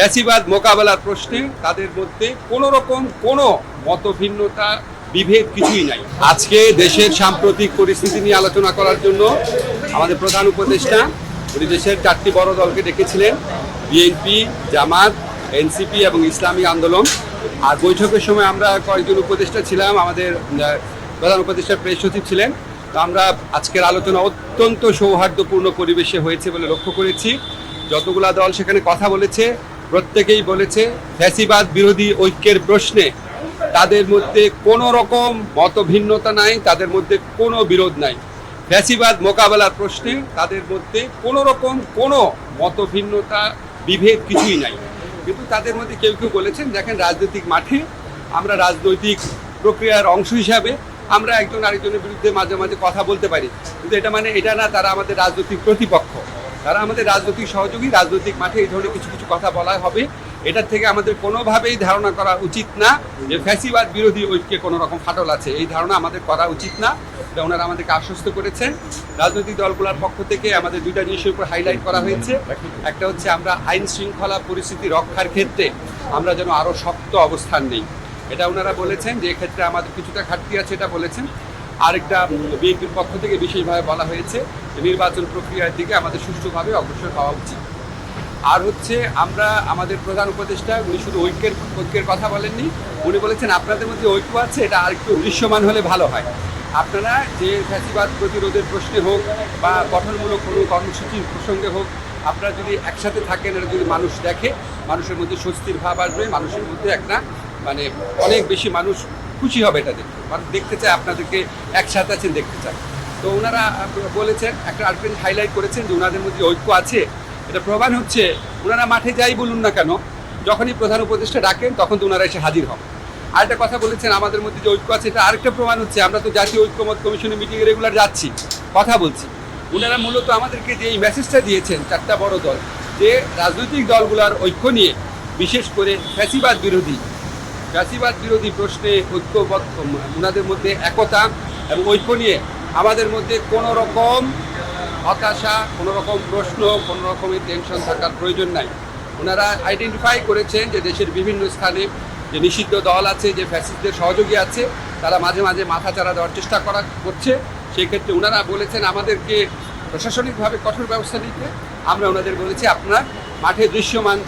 ফ্যাসিবাদ মোকাবেলার প্রশ্নে তাদের মধ্যে কোনো রকম কোনো মতভিন্নতা বিভেদ কিছুই নাই। আজকে দেশের সাম্প্রতিক পরিস্থিতি নিয়ে আলোচনা করার জন্য আমাদের প্রধান উপদেষ্টা উনি দেশের 4টি বড় দলকে ডেকেছিলেন, বিএনপি, জামাত, এনসিপি এবং ইসলামী আন্দোলন। আর বৈঠকের সময় আমরা কয়েকজন উপদেষ্টা ছিলাম, আমাদের প্রধান উপদেষ্টার প্রেস সচিব ছিলেন। তো আমরা আজকের আলোচনা অত্যন্ত সৌহার্দ্যপূর্ণ পরিবেশে হয়েছে বলে লক্ষ্য করেছি। যতগুলা দল সেখানে কথা বলেছে প্রত্যেকেই বলেছে ফ্যাসিবাদ বিরোধী ঐক্যের প্রশ্নে তাদের মধ্যে কোনো রকম মতভিন্নতা নাই, তাদের মধ্যে কোনো বিরোধ নাই। ফ্যাসিবাদ মোকাবেলার প্রশ্নে তাদের মধ্যে কোনো রকম কোনো মতভিন্নতা বিভেদ কিছুই নাই। কিন্তু তাদের মধ্যে কেউ কেউ বলেছেন, দেখেন রাজনৈতিক মাঠে আমরা রাজনৈতিক প্রক্রিয়ার অংশ হিসাবে আমরা একজন আরেকজনের বিরুদ্ধে মাঝে মাঝে কথা বলতে পারি, কিন্তু এটা না তারা আমাদের রাজনৈতিক প্রতিপক্ষ, তারা আমাদের রাজনৈতিক সহযোগী। রাজনৈতিক মাঠে এই ধরনের কিছু কিছু কথা বলা হবে, এটার থেকে আমাদের কোনোভাবেই ধারণা করা উচিত না যে ফ্যাসিবাদ বিরোধী ঐক্যে কোনো রকম ফাটল আছে। এই ধারণা আমাদের করা উচিত না, এটা ওনারা আমাদেরকে আশ্বস্ত করেছেন। রাজনৈতিক দলগুলোর পক্ষ থেকে আমাদের দুইটা জিনিসের উপর হাইলাইট করা হয়েছে। একটা হচ্ছে আমরা আইন শৃঙ্খলা পরিস্থিতি রক্ষার ক্ষেত্রে আমরা যেন আরও শক্ত অবস্থান নেই, এটা ওনারা বলেছেন যে এক্ষেত্রে আমাদের কিছুটা ঘাটতি আছে, এটা বলেছেন। আরেকটা বিএনপির পক্ষ থেকে বিশেষভাবে বলা হয়েছে যে নির্বাচন প্রক্রিয়ার দিকে আমাদের সুষ্ঠুভাবে অগ্রসর হওয়া উচিত। আর হচ্ছে আমরা আমাদের প্রধান উপদেষ্টা উনি শুধু ঐক্যের কথা বলেননি, উনি বলেছেন আপনাদের মধ্যে ঐক্য আছে, এটা আরেকটু দৃশ্যমান হলে ভালো হয়। আপনারা যে ফ্যাসিবাদ প্রতিরোধের প্রশ্নে হোক বা গঠনমূলক কোনো কর্মসূচির প্রসঙ্গে হোক, আপনারা যদি একসাথে থাকেন, এটা যদি মানুষ দেখে, মানুষের মধ্যে স্বস্তির ভাব আসবে, মানুষের মধ্যে একটা অনেক বেশি মানুষ খুশি হবে এটা দেখতে, মানুষ দেখতে চায় আপনাদেরকে একসাথে আছেন, দেখতে চায়। তো ওনারা বলেছেন, একটা আরেকজন হাইলাইট করেছেন যে ওনাদের মধ্যে ঐক্য আছে। এটা প্রমাণ হচ্ছে ওনারা মাঠে যাই বলুন না কেন, যখনই প্রধান উপদেষ্টা ডাকেন তখন তো ওনারা এসে হাজির হন। আরেকটা কথা বলেছেন আমাদের মধ্যে যে ঐক্য আছে, এটা আরেকটা প্রমাণ হচ্ছে আমরা তো জাতীয় ঐক্যমত কমিশনের মিটিংয়ে রেগুলার যাচ্ছি, কথা বলছি। ওনারা মূলত আমাদেরকে যে এই মেসেজটা দিয়েছেন 4টা বড় দল, যে রাজনৈতিক দলগুলোর ঐক্য নিয়ে, বিশেষ করে ফ্যাসিবাদ বিরোধী প্রশ্নে ঐক্যবদ্ধ, ওনাদের মধ্যে একতা এবং ঐক্য নিয়ে আমাদের মধ্যে কোনো রকম হতাশা, কোনো রকম প্রশ্ন, কোনো রকমের টেনশন থাকার প্রয়োজন নাই। ওনারা আইডেন্টিফাই করেছেন যে দেশের বিভিন্ন স্থানে যে নিষিদ্ধ দল আছে, যে ফ্যাসিস্টদের সহযোগী আছে, তারা মাঝে মাঝে মাথাচাড়া দেওয়ার চেষ্টা করছে। সেই ক্ষেত্রে ওনারা বলেছেন আমাদেরকে প্রশাসনিকভাবে কঠোর ব্যবস্থা নিতে। আমরা ওনাদের বলেছি আপনার মাঠে দৃশ্যমান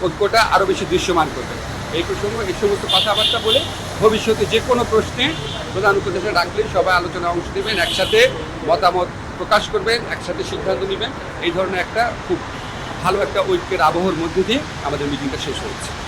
ঐক্যটা আরও বেশি দৃশ্যমান করবে। এই সমস্ত কথাবার্তা বলে ভবিষ্যতে যে কোনো প্রশ্নে প্রধান উপদেষ্টা ডাকলে সবাই আলোচনায় অংশ নেবেন, একসাথে মতামত প্রকাশ করবেন, একসাথে সিদ্ধান্ত নেবেন। এই ধরনের একটা খুব ভালো একটা ঐক্যের আবহের মধ্যে দিয়ে আমাদের মিটিংটা শেষ হয়েছে।